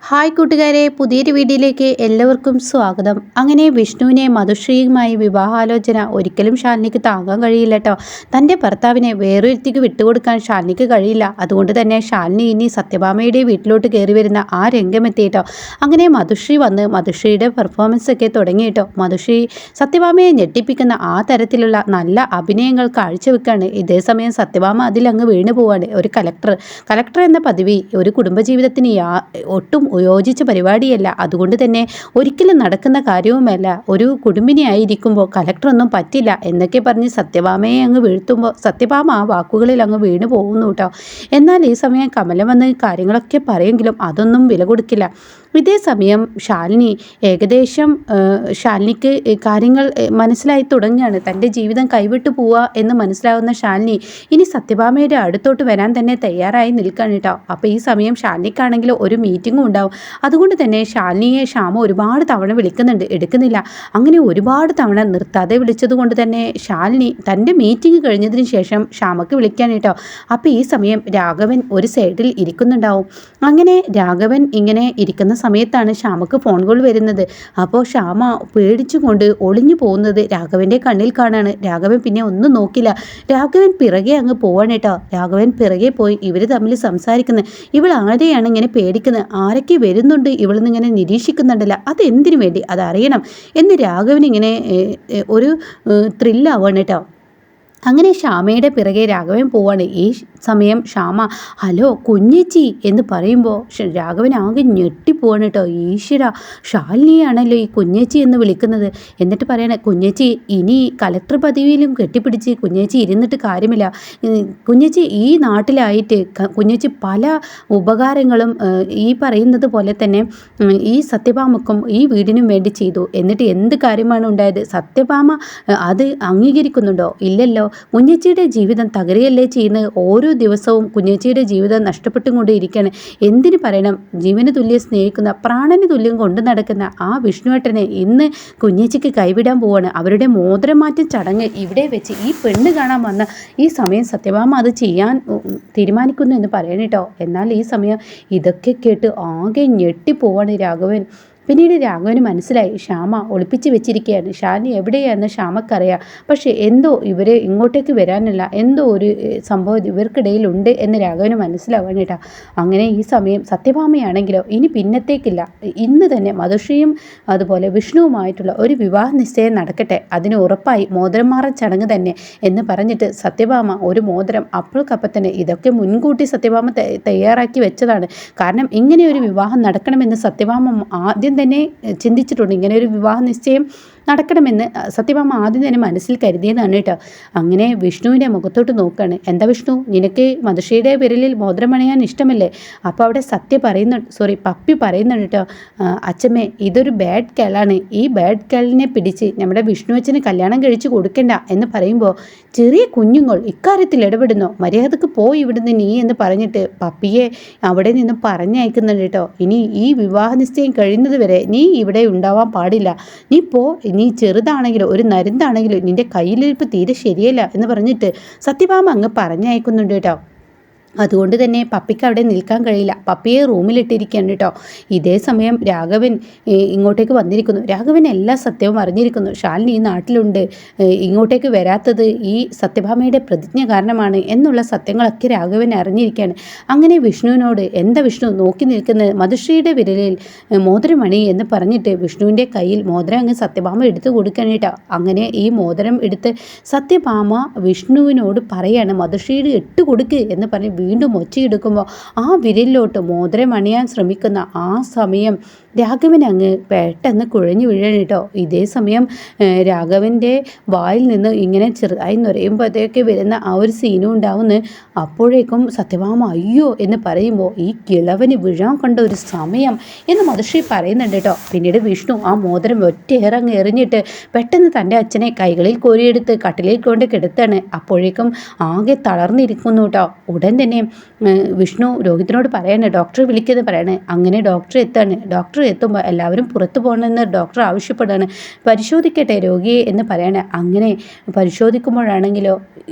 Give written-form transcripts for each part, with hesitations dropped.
Hi കൂട്ടുകാരെ, പുതിയൊരു വീഡിയോയിലേക്ക് എല്ലാവർക്കും സ്വാഗതം. അങ്ങനെ വിഷ്ണുവിനെ മധുശ്രീയുമായി വിവാഹാലോചന ഒരിക്കലും ശാലിനിക്ക് താങ്ങാൻ കഴിയില്ല കേട്ടോ. തൻ്റെ ഭർത്താവിനെ വേറൊരുത്തിക്ക് വിട്ടുകൊടുക്കാൻ ശാലിനിക്ക് കഴിയില്ല. അതുകൊണ്ട് തന്നെ ശാലിനി ഇനി സത്യഭാമയുടെ വീട്ടിലോട്ട് കയറി വരുന്ന ആ രംഗമെത്തി കേട്ടോ. അങ്ങനെ മധുശ്രീ വന്ന് മധുശ്രീയുടെ പെർഫോമൻസ് ഒക്കെ തുടങ്ങി കേട്ടോ. മധുശ്രീ സത്യഭാമയെ ഞെട്ടിപ്പിക്കുന്ന ആ തരത്തിലുള്ള നല്ല അഭിനയങ്ങൾ കാഴ്ചവെക്കാണ്. ഇതേസമയം സത്യഭാമ അതിലങ്ങ് വീണു പോവാണ്. ഒരു കലക്ടർ എന്ന പദവി ഒരു കുടുംബജീവിതത്തിന് ഒട്ടും യോജിച്ച പരിപാടിയല്ല. അതുകൊണ്ട് തന്നെ ഒരിക്കലും നടക്കുന്ന കാര്യവുമല്ല. ഒരു കുടുംബിനിയായിരിക്കുമ്പോൾ കലക്ടറൊന്നും പറ്റില്ല എന്നൊക്കെ പറഞ്ഞ് സത്യഭാമയെ അങ്ങ് വീഴ്ത്തുമ്പോൾ സത്യഭാമ ആ വാക്കുകളിൽ അങ്ങ് വീണു പോകുന്നു കേട്ടോ. എന്നാൽ ഈ സമയം കമലം വന്ന് കാര്യങ്ങളൊക്കെ പറയുമെങ്കിലും അതൊന്നും വില കൊടുക്കില്ല. ഇതേ സമയം ശാലിനി ഏകദേശം ശാലിനിക്ക് കാര്യങ്ങൾ മനസ്സിലായി തുടങ്ങുകയാണ്. തൻ്റെ ജീവിതം കൈവിട്ടു പോവുക എന്ന് മനസ്സിലാവുന്ന ശാലിനി ഇനി സത്യഭാമയുടെ അടുത്തോട്ട് വരാൻ തന്നെ തയ്യാറായി നിൽക്കുകയാണ് കേട്ടോ. അപ്പോൾ ഈ സമയം ശാലിനിക്കാണെങ്കിൽ ഒരു മീറ്റിങ്ങും ഉണ്ടാവും. അതുകൊണ്ട് തന്നെ ശാലിനിയെ ശ്യാമ ഒരുപാട് തവണ വിളിക്കുന്നുണ്ട്, എടുക്കുന്നില്ല. അങ്ങനെ ഒരുപാട് തവണ നിർത്താതെ വിളിച്ചത് കൊണ്ട് തന്നെ ശാലിനി തൻ്റെ മീറ്റിംഗ് കഴിഞ്ഞതിന് ശേഷം ശ്യാമക്ക് വിളിക്കാൻ കേട്ടോ. അപ്പോൾ ഈ സമയം രാഘവൻ ഒരു സൈഡിൽ ഇരിക്കുന്നുണ്ടാവും. അങ്ങനെ രാഘവൻ ഇങ്ങനെ ഇരിക്കുന്ന സമയത്താണ് ശ്യാമക്ക് ഫോൺ കോൾ വരുന്നത്. അപ്പോൾ ശ്യാമ പേടിച്ചുകൊണ്ട് ഒളിഞ്ഞു പോകുന്നത് രാഘവൻ്റെ കണ്ണിൽ കാണാണ്. രാഘവൻ പിന്നെ ഒന്നും നോക്കില്ല. രാഘവൻ പിറകെ അങ്ങ് പോവാണ് കേട്ടോ. രാഘവൻ പിറകെ പോയി ഇവർ തമ്മിൽ സംസാരിക്കുന്നത്. ഇവൾ ആരെയാണ് ഇങ്ങനെ പേടിക്കുന്നത്, ആരൊക്കെ വരുന്നുണ്ട് ഇവളിന്നിങ്ങനെ നിരീക്ഷിക്കുന്നുണ്ടല്ലോ, അതെന്തിനു വേണ്ടി, അതറിയണം എന്ന് രാഘവൻ ഇങ്ങനെ ഒരു ത്രില്ലാവാണ് കേട്ടോ. അങ്ങനെ ശ്യാമയുടെ പിറകെ രാഘവൻ പോവാണ്. ഈ സമയം ശ്യാമ ഹലോ കുഞ്ഞേച്ചി എന്ന് പറയുമ്പോൾ രാഘവൻ ആകെ ഞെട്ടിപ്പോവാണ് കേട്ടോ. ഈശ്വര, ശാലിനിയാണല്ലോ ഈ കുഞ്ഞേച്ചി എന്ന് വിളിക്കുന്നത്. എന്നിട്ട് പറയണേ, കുഞ്ഞേച്ചി ഇനി കലക്ടർ പദവിയിലും കെട്ടിപ്പിടിച്ച് കുഞ്ഞേച്ചി ഇരുന്നിട്ട് കാര്യമില്ല. കുഞ്ഞേച്ചി ഈ നാട്ടിലായിട്ട് കുഞ്ഞേച്ചി പല ഉപകാരങ്ങളും ഈ പറയുന്നത് പോലെ തന്നെ ഈ സത്യഭാമക്കും ഈ വീടിനും വേണ്ടി ചെയ്തു. എന്നിട്ട് എന്ത് കാര്യമാണ് ഉണ്ടായത്? സത്യഭാമ അത് അംഗീകരിക്കുന്നുണ്ടോ? ഇല്ലല്ലോ. കുഞ്ഞേച്ചിയുടെ ജീവിതം തകരുകയല്ലേ ചെയ്യുന്നത്. ഓരോ ദിവസവും കുഞ്ഞേച്ചിയുടെ ജീവിതം നഷ്ടപ്പെട്ടും കൊണ്ടേയിരിക്കുകയാണ്. എന്തിന് പറയണം, ജീവന് തുല്യം സ്നേഹിക്കുന്ന, പ്രാണന് തുല്യം കൊണ്ടു നടക്കുന്ന ആ വിഷ്ണുവേട്ടനെ ഇന്ന് കുഞ്ഞേച്ചിക്ക് കൈവിടാൻ പോവാണ്. അവരുടെ മോതിരം മാറ്റം ചടങ്ങ് ഇവിടെ വെച്ച് ഈ പെണ്ണ് കാണാൻ വന്ന ഈ സമയം സത്യഭാമ അത് ചെയ്യാൻ തീരുമാനിക്കുന്നു എന്ന് പറയണേട്ടോ. എന്നാൽ ഈ സമയം ഇതൊക്കെ കേട്ട് ആകെ ഞെട്ടിപ്പോവാണ് രാഘവൻ. പിന്നീട് രാഘവന് മനസ്സിലായി ശ്യാമ ഒളിപ്പിച്ച് വെച്ചിരിക്കുകയാണ്. ശാലിനി എവിടെയാണെന്ന് ശ്യാമക്കറിയാം. പക്ഷേ എന്തോ ഇവരെ ഇങ്ങോട്ടേക്ക് വരാനുള്ള എന്തോ ഒരു സംഭവം ഇവർക്കിടയിലുണ്ട് എന്ന് രാഘവന് മനസ്സിലാവാണ് കേട്ടോ. അങ്ങനെ ഈ സമയം സത്യഭാമയാണെങ്കിലോ ഇനി പിന്നത്തേക്കില്ല, ഇന്ന് തന്നെ മധുശ്രീയും അതുപോലെ വിഷ്ണുവുമായിട്ടുള്ള ഒരു വിവാഹ നിശ്ചയം നടക്കട്ടെ, അതിന് ഉറപ്പായി മോതിരം മാറ ചടങ്ങ് തന്നെ എന്ന് പറഞ്ഞിട്ട് സത്യഭാമ ഒരു മോതിരം അപ്പോൾക്കപ്പം തന്നെ, ഇതൊക്കെ മുൻകൂട്ടി സത്യഭാമ തയ്യാറാക്കി വെച്ചതാണ്. കാരണം ഇങ്ങനെ ഒരു വിവാഹം നടക്കണമെന്ന് സത്യഭാമ ആദ്യം തന്നെ ചിന്തിച്ചിട്ടുണ്ട്. ഇങ്ങനെ ഒരു വിവാഹ നിശ്ചയം നടക്കണമെന്ന് സത്യഭാമ ആദ്യം തന്നെ മനസ്സിൽ കരുതിയതാണ് കേട്ടോ. അങ്ങനെ വിഷ്ണുവിൻ്റെ മുഖത്തോട്ട് നോക്കുകയാണ്. എന്താ വിഷ്ണു, നിനക്ക് മധുശ്രീയുടെ വിരലിൽ മോതിരം അണിയാൻ ഇഷ്ടമല്ലേ? അപ്പോൾ അവിടെ പപ്പി പറയുന്നുണ്ട് കേട്ടോ. അച്ഛമ്മേ, ഇതൊരു ബാഡ് കേളാണ്. ഈ ബാഡ് കേളിനെ പിടിച്ച് നമ്മുടെ വിഷ്ണു അച്ഛന് കല്യാണം കഴിച്ച് കൊടുക്കണ്ട എന്ന് പറയുമ്പോൾ ചെറിയ കുഞ്ഞുങ്ങൾ ഇക്കാര്യത്തിൽ ഇടപെടുന്നോ? മര്യാദക്ക് പോയി ഇവിടുന്ന് നീ എന്ന് പറഞ്ഞിട്ട് പപ്പിയെ അവിടെ നിന്ന് പറഞ്ഞയക്കുന്നുണ്ട് കേട്ടോ. ഇനി ഈ വിവാഹ നിശ്ചയം കഴിയുന്നത് വരെ നീ ഇവിടെ ഉണ്ടാവാൻ പാടില്ല. നീ പോ, നീ ചെറുതാണെങ്കിലും ഒരു നരുന്താണെങ്കിലും നിൻ്റെ കയ്യിലിരിപ്പ് തീരെ ശരിയല്ല എന്ന് പറഞ്ഞിട്ട് സത്യഭാമ അങ്ങ് പറഞ്ഞയക്കുന്നുണ്ട് കേട്ടോ. അതുകൊണ്ട് തന്നെ പപ്പിക്ക് അവിടെ നിൽക്കാൻ കഴിയില്ല. പപ്പിയെ റൂമിലിട്ടിരിക്കുകയാണ് കേട്ടോ. ഇതേ സമയം രാഘവൻ ഇങ്ങോട്ടേക്ക് വന്നിരിക്കുന്നു. രാഘവൻ എല്ലാ സത്യവും അറിഞ്ഞിരിക്കുന്നു. ശാലിനി ഈ നാട്ടിലുണ്ട്, ഇങ്ങോട്ടേക്ക് വരാത്തത് ഈ സത്യഭാമയുടെ പ്രതിജ്ഞ കാരണമാണ് എന്നുള്ള സത്യങ്ങളൊക്കെ രാഘവൻ അറിഞ്ഞിരിക്കുകയാണ്. അങ്ങനെ വിഷ്ണുവിനോട് എന്താ വിഷ്ണു നോക്കി നിൽക്കുന്നത്, മധുശ്രീയുടെ വിരലിൽ മോതിരമണി എന്ന് പറഞ്ഞിട്ട് വിഷ്ണുവിൻ്റെ കയ്യിൽ മോതിരം അങ്ങ് സത്യഭാമ എടുത്തു കൊടുക്കുകയാണ് കേട്ടോ. അങ്ങനെ ഈ മോതിരം എടുത്ത് സത്യഭാമ വിഷ്ണുവിനോട് പറയാണ്, മധുശ്രീയുടെ ഇട്ട് കൊടുക്ക് എന്ന് പറഞ്ഞ് വീണ്ടും ഒച്ചയെടുക്കുമ്പോൾ ആ വിരലിലോട്ട് മോതിരം അണിയാൻ ശ്രമിക്കുന്ന ആ സമയം രാഘവൻ അങ്ങ് പെട്ടെന്ന് കുഴഞ്ഞു വീഴണം കേട്ടോ. ഇതേ സമയം രാഘവൻ്റെ വായിൽ നിന്ന് ഇങ്ങനെ ചെറുതായി നുരയുമ്പോഴത്തേക്ക് വരുന്ന ആ ഒരു സീനും ഉണ്ടാവുന്നു. അപ്പോഴേക്കും സത്യഭാമ അയ്യോ എന്ന് പറയുമ്പോൾ ഈ കിളവന് വീഴാൻ കണ്ട ഒരു സമയം എന്ന് മധുശ്രീ പറയുന്നുണ്ട് കേട്ടോ. പിന്നീട് വിഷ്ണു ആ മോതിരം ഒറ്റയേറങ്ങ് എറിഞ്ഞിട്ട് പെട്ടെന്ന് തൻ്റെ അച്ഛനെ കൈകളിൽ കോരിയെടുത്ത് കട്ടിലേക്ക് കൊണ്ട് കിടത്താണ്. അപ്പോഴേക്കും ആകെ തളർന്നിരിക്കുന്നു കേട്ടോ. ഉടൻ തന്നെ തന്നെ വിഷ്ണു രോഹിത്തിനോട് പറയാണ് ഡോക്ടറെ വിളിക്കുന്നത് പറയണേ. അങ്ങനെ ഡോക്ടർ എത്താണ്. ഡോക്ടർ എത്തുമ്പോൾ എല്ലാവരും പുറത്തു പോകണമെന്ന് ഡോക്ടർ ആവശ്യപ്പെടുകയാണ്. പരിശോധിക്കട്ടെ രോഗിയെ എന്ന് പറയണേ. അങ്ങനെ പരിശോധിക്കുമ്പോഴാണെങ്കിലോ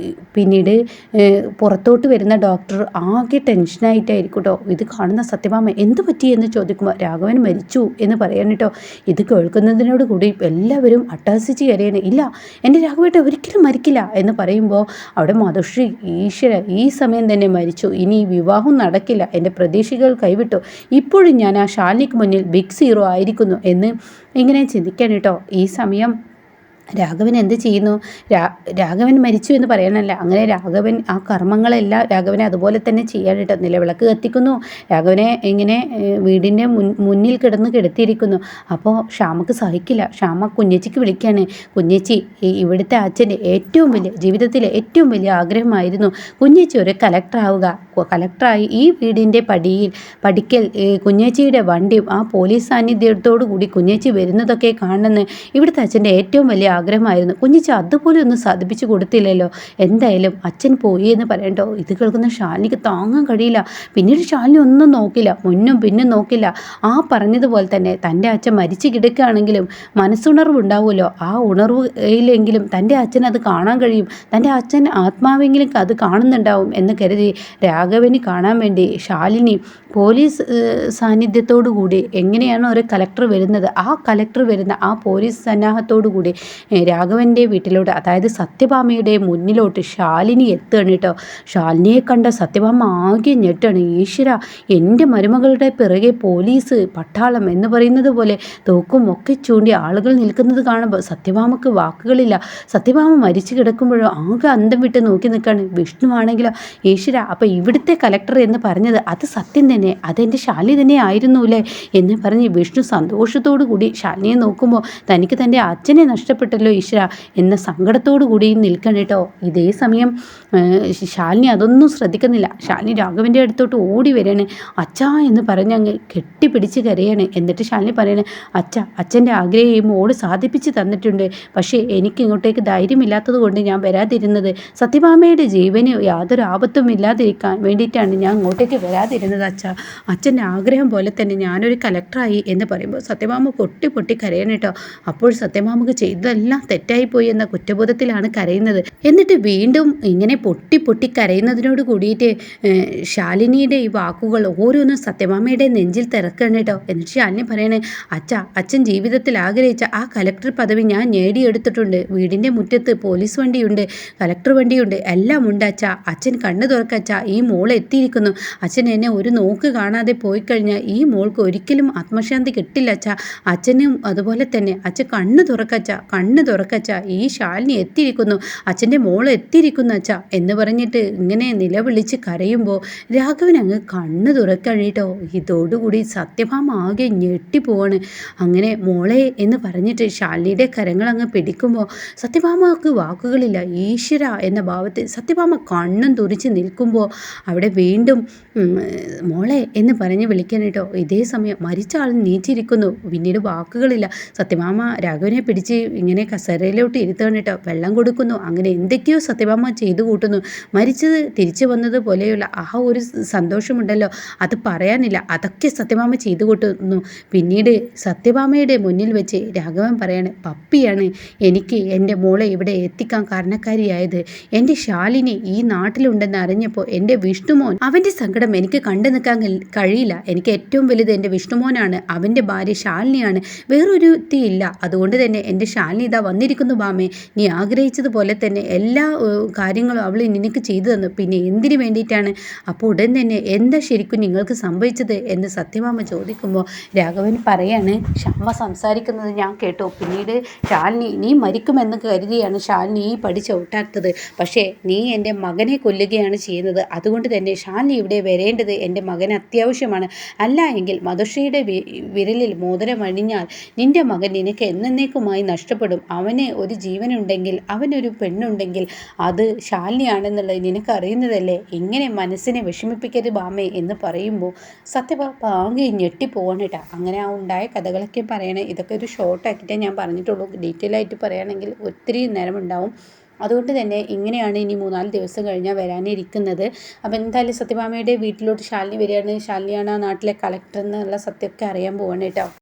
പിന്നീട് പുറത്തോട്ട് വരുന്ന ഡോക്ടർ ആകെ ടെൻഷനായിട്ടായിരിക്കും കേട്ടോ. ഇത് കാണുന്ന സത്യഭാമ എന്ത് പറ്റി എന്ന് ചോദിക്കുമ്പോൾ രാഘവൻ മരിച്ചു എന്ന് പറയാൻ കേട്ടോ. ഇത് കേൾക്കുന്നതിനോട് കൂടി എല്ലാവരും അട്ടഹസിച്ച് കരയാണ്. ഇല്ല, എൻ്റെ രാഘവേട്ട ഒരിക്കലും മരിക്കില്ല എന്ന് പറയുമ്പോൾ അവിടെ മധുശ്രീ ഈശ്വര ഈ സമയം തന്നെ മരിച്ചു, ഇനി വിവാഹം നടക്കില്ല, എൻ്റെ പ്രതീക്ഷകൾ കൈവിട്ടു, ഇപ്പോഴും ഞാൻ ആ ശാലിനിക്ക് മുന്നിൽ ബിഗ് സീറോ ആയിരിക്കുന്നു എന്ന് ഇങ്ങനെ ചിന്തിക്കാൻ കേട്ടോ. ഈ സമയം രാഘവൻ എന്ത് ചെയ്യുന്നു? രാഘവൻ മരിച്ചു എന്ന് പറയണല്ല. അങ്ങനെ രാഘവൻ ആ കർമ്മങ്ങളെല്ലാം രാഘവനെ അതുപോലെ തന്നെ ചെയ്യാനിട്ട് നിലവിളക്ക് കത്തിക്കുന്നു. രാഘവനെ ഇങ്ങനെ വീടിൻ്റെ മുന്നിൽ കിടത്തിയിരിക്കുന്നു. അപ്പോൾ ശ്യാമക്ക് സഹിക്കില്ല. ശ്യാമ കുഞ്ഞേച്ചിക്ക് വിളിക്കുകയാണ്. കുഞ്ഞേച്ചി, ഇവിടുത്തെ അച്ഛൻ്റെ ഏറ്റവും വലിയ ജീവിതത്തിലെ ഏറ്റവും വലിയ ആഗ്രഹമായിരുന്നു കുഞ്ഞേച്ചി ഒരു കലക്ടർ ആവുക. കലക്ടറായി ഈ വീടിൻ്റെ പടിക്കൽ കുഞ്ഞേച്ചിയുടെ വണ്ടിയും ആ പോലീസ് സാന്നിധ്യത്തോടു കൂടി കുഞ്ഞേച്ചി വരുന്നതൊക്കെ കാണുന്നത് ഇവിടുത്തെ അച്ഛൻ്റെ ഏറ്റവും വലിയ ആഗ്രഹമായിരുന്നു. കുഞ്ഞിച്ച അതുപോലെ ഒന്നും സാധിപ്പിച്ചു കൊടുത്തില്ലല്ലോ. എന്തായാലും അച്ഛൻ പോയി എന്ന് പറയണ്ടോ. ഇത് കേൾക്കുന്ന ശാലിനിക്ക് താങ്ങാൻ കഴിയില്ല. പിന്നീട് ശാലിനി ഒന്നും നോക്കില്ല, മുന്നും പിന്നും നോക്കില്ല. ആ പറഞ്ഞതുപോലെ തന്നെ തൻ്റെ അച്ഛൻ മരിച്ചു കിടക്കുകയാണെങ്കിലും മനസ്സുണർവ് ഉണ്ടാവുമല്ലോ. ആ ഉണർവിലെങ്കിലും തൻ്റെ അച്ഛൻ അത് കാണാൻ കഴിയും. തൻ്റെ അച്ഛൻ ആത്മാവെങ്കിലും അത് കാണുന്നുണ്ടാവും എന്ന് കരുതി രാഘവന് കാണാൻ വേണ്ടി ശാലിനി പോലീസ് സാന്നിധ്യത്തോടു കൂടി എങ്ങനെയാണോ ഒരു കലക്ടർ വരുന്നത്, ആ കലക്ടർ വരുന്ന ആ പോലീസ് സന്നാഹത്തോടു കൂടി രാഘവൻ്റെ വീട്ടിലോട്ട്, അതായത് സത്യഭാമയുടെ മുന്നിലോട്ട് ശാലിനി എത്തുകയാണ് കേട്ടോ. ശാലിനിയെ കണ്ട സത്യഭാമ ആകെ ഞെട്ടാണ്. ഈശ്വര, എൻ്റെ മരുമകളുടെ പിറകെ പോലീസ് പട്ടാളം എന്ന് പറയുന്നത് പോലെ തോക്കും ഒക്കെ ചൂണ്ടി ആളുകൾ നിൽക്കുന്നത് കാണുമ്പോൾ സത്യഭാമക്ക് വാക്കുകളില്ല. സത്യഭാമ മരിച്ചു കിടക്കുമ്പോഴോ ആകെ അന്തം വിട്ട് നോക്കി നിൽക്കുകയാണ്. വിഷ്ണു ആണെങ്കിലോ ഈശ്വര, അപ്പോൾ ഇവിടുത്തെ കലക്ടർ എന്ന് പറഞ്ഞത് അത് സത്യം തന്നെ, അതെൻ്റെ ശാലിനി തന്നെ ആയിരുന്നുല്ലേ എന്ന് പറഞ്ഞ് വിഷ്ണു സന്തോഷത്തോടു കൂടി ശാലിനിയെ നോക്കുമ്പോൾ തനിക്ക് തൻ്റെ അച്ഛനെ നഷ്ടപ്പെട്ടല്ലോ ഈശ്വര എന്ന സങ്കടത്തോടു കൂടി നിൽക്കണം കേട്ടോ. ഇതേ സമയം ശാലിനി അതൊന്നും ശ്രദ്ധിക്കുന്നില്ല. ശാലിനി രാഘവൻ്റെ അടുത്തോട്ട് ഓടി വരികയാണ്. അച്ഛാ എന്ന് പറഞ്ഞ് അങ്ങ് കെട്ടിപ്പിടിച്ച് കരയാണ്. എന്നിട്ട് ശാലിനി പറയാണ്, അച്ഛൻ്റെ ആഗ്രഹം ഈ മോള് സാധിപ്പിച്ച് തന്നിട്ടുണ്ട്. പക്ഷേ എനിക്ക് ഇങ്ങോട്ടേക്ക് ധൈര്യമില്ലാത്തത് കൊണ്ട് ഞാൻ വരാതിരുന്നത്. സത്യഭാമയുടെ ജീവന് യാതൊരു ആപത്തും ഇല്ലാതിരിക്കാൻ വേണ്ടിയിട്ടാണ് ഞാൻ ഇങ്ങോട്ടേക്ക് വരാതിരുന്നത് അച്ഛാ. അച്ഛൻ്റെ ആഗ്രഹം പോലെ തന്നെ ഞാനൊരു കലക്ടറായി എന്ന് പറയുമ്പോൾ സത്യഭാമ പൊട്ടി പൊട്ടി കരയാണ് കേട്ടോ. അപ്പോൾ സത്യഭാമക്ക് ചെയ്തതെല്ലാം തെറ്റായിപ്പോയി എന്ന കുറ്റബോധത്തിലാണ് കരയുന്നത്. എന്നിട്ട് വീണ്ടും ഇങ്ങനെ പൊട്ടി പൊട്ടി കരയുന്നതിനോട് കൂടിയിട്ട് ശാലിനിയുടെ ഈ വാക്കുകൾ ഓരോന്നും സത്യഭാമയുടെ നെഞ്ചിൽ തിറക്കണം കേട്ടോ. എന്നിട്ട് ശാലിനി പറയണേ, അച്ഛൻ ജീവിതത്തിൽ ആഗ്രഹിച്ച ആ കലക്ടർ പദവി ഞാൻ നേടിയെടുത്തിട്ടുണ്ട്. വീടിൻ്റെ മുറ്റത്ത് പോലീസ് വണ്ടിയുണ്ട്, കലക്ടർ വണ്ടിയുണ്ട്, എല്ലാം ഉണ്ട് അച്ഛാ. അച്ഛൻ കണ്ണു തുറക്കച്ചാ, ഈ മോൾ എത്തിയിരിക്കുന്നു. അച്ഛൻ എന്നെ ഒരു നോക്ക് കാണാതെ പോയി കഴിഞ്ഞാൽ ഈ മോൾക്ക് ഒരിക്കലും ആത്മശാന്തി കിട്ടില്ല അച്ഛാ. അച്ഛനും അതുപോലെ തന്നെ അച്ഛൻ കണ്ണ് തുറക്കച്ച, ഈ ശാലിനി എത്തിയിരിക്കുന്നു, അച്ഛൻ്റെ മോൾ എത്തിയിരിക്കുന്നു അച്ഛ എന്ന് പറഞ്ഞിട്ട് ഇങ്ങനെ നിലവിളിച്ച് കരയുമ്പോൾ രാഘവൻ അങ്ങ് കണ്ണ് തുറക്കഴിട്ടോ. ഇതോടുകൂടി സത്യഭാമ ആകെ ഞെട്ടിപ്പോവാണ്. അങ്ങനെ മോളെ എന്ന് പറഞ്ഞിട്ട് ശാലിനിയുടെ കരങ്ങൾ അങ്ങ് പിടിക്കുമ്പോൾ സത്യഭാമക്ക് വാക്കുകളില്ല. ഈശ്വര എന്ന ഭാവത്തിൽ സത്യഭാമ കണ്ണും തുറിച്ച് നിൽക്കുമ്പോൾ അവിടെ വീണ്ടും മോളെ എന്ന് പറഞ്ഞ് വിളിക്കാൻ കേട്ടോ. ഇതേ സമയം മരിച്ച ആൾ നീച്ചിരിക്കുന്നു. പിന്നീട് വാക്കുകളില്ല. സത്യഭാമ രാഘവനെ പിടിച്ച് ഇങ്ങനെ കസേരയിലോട്ട് ഇരുത്തുകയാണ് കേട്ടോ. വെള്ളം കൊടുക്കുന്നു. അങ്ങനെ എന്തൊക്കെയോ സത്യഭാമ ചെയ്തു കൂട്ടുന്നു. മരിച്ചത് തിരിച്ചു വന്നത് പോലെയുള്ള ആ ഒരു സന്തോഷമുണ്ടല്ലോ, അത് പറയാനില്ല. അതൊക്കെ സത്യഭാമ ചെയ്തു കൂട്ടുന്നു. പിന്നീട് സത്യഭാമയുടെ മുന്നിൽ വെച്ച് രാഘവൻ പറയാണ്, പപ്പിയാണ് എനിക്ക് എൻ്റെ മോളെ ഇവിടെ എത്തിക്കാൻ കാരണക്കാരിയായത്. എൻ്റെ ശാലിനി ഈ നാട്ടിലുണ്ടെന്ന് അറിഞ്ഞപ്പോൾ എൻ്റെ വിഷ്ണുമോൻ, അവൻ്റെ സങ്കടം എനിക്ക് കണ്ടു നിൽക്കാൻ കഴിയില്ല. എനിക്ക് ഏറ്റവും വലുത് എൻ്റെ വിഷ്ണുമോനാണ്. അവൻ്റെ ഭാര്യ ശാലിനിയാണ്, വേറൊരു ഇല്ല. അതുകൊണ്ട് തന്നെ എൻ്റെ ശാലിനി ഇതാ വന്നിരിക്കുന്നു ബാമേ. നീ ആഗ്രഹിച്ചതുപോലെ തന്നെ എല്ലാ കാര്യങ്ങളും അവൾ നിനക്ക് ചെയ്തു തന്നു. പിന്നെ എന്തിനു വേണ്ടിയിട്ടാണ്? അപ്പോൾ ഉടൻ തന്നെ എന്താ ശരിക്കും നിങ്ങൾക്ക് സംഭവിച്ചത് എന്ന് സത്യഭാമ ചോദിക്കുമ്പോൾ രാഘവൻ പറയാണ്, ശ്യാമ സംസാരിക്കുന്നത് ഞാൻ കേട്ടു. പിന്നീട് ശാലിനി നീ മരിക്കുമെന്ന് കരുതിയാണ് ശാലിനി ഈ പടി ചവിട്ടാത്തത്. പക്ഷേ നീ എൻ്റെ മകനെ കൊല്ലുകയാണ് ചെയ്യുന്നത്. അതുകൊണ്ട് തന്നെ ശാലിനി ഇവിടെ വരേണ്ടത് എൻ്റെ മകന് അത്യാവശ്യമാണ്. അല്ല എങ്കിൽ മധുശ്രീയുടെ വിരലിൽ മോതിരം അണിഞ്ഞാൽ നിൻ്റെ മകൻ നിനക്ക് എന്നേക്കുമായി നഷ്ടപ്പെടും. അവന് ഒരു ജീവനുണ്ടെങ്കിൽ, അവനൊരു പെണ്ണുണ്ടെങ്കിൽ അത് ശാലിനിയാണെന്നുള്ളത് നിനക്ക് അറിയുന്നതല്ലേ. ഇങ്ങനെ മനസ്സിനെ വിഷമിപ്പിക്കരുത് ബാമേ എന്ന് പറയുമ്പോൾ സത്യഭാമ ആകെ ഞെട്ടിപ്പോവാണ് കേട്ടോ. അങ്ങനെ ആ ഉണ്ടായ കഥകളൊക്കെ പറയണേ. ഇതൊക്കെ ഒരു ഷോർട്ടാക്കിയിട്ടേ ഞാൻ പറഞ്ഞിട്ടുള്ളൂ. ഡീറ്റെയിൽ ആയിട്ട് പറയുകയാണെങ്കിൽ ഒത്തിരി നേരം ഉണ്ടാവും. അതുകൊണ്ട് തന്നെ ഇങ്ങനെയാണ് ഇനി 3-4 ദിവസം കഴിഞ്ഞാൽ വരാനിരിക്കുന്നത്. അപ്പോൾ എന്തായാലും സത്യഭാമയുടെ വീട്ടിലോട്ട് ശാലിനി വരികയാണ്. ശാലിനിയാണ് ആ നാട്ടിലെ കളക്ടർ എന്നുള്ള സത്യമൊക്കെ അറിയാൻ പോവാണ് കേട്ടോ.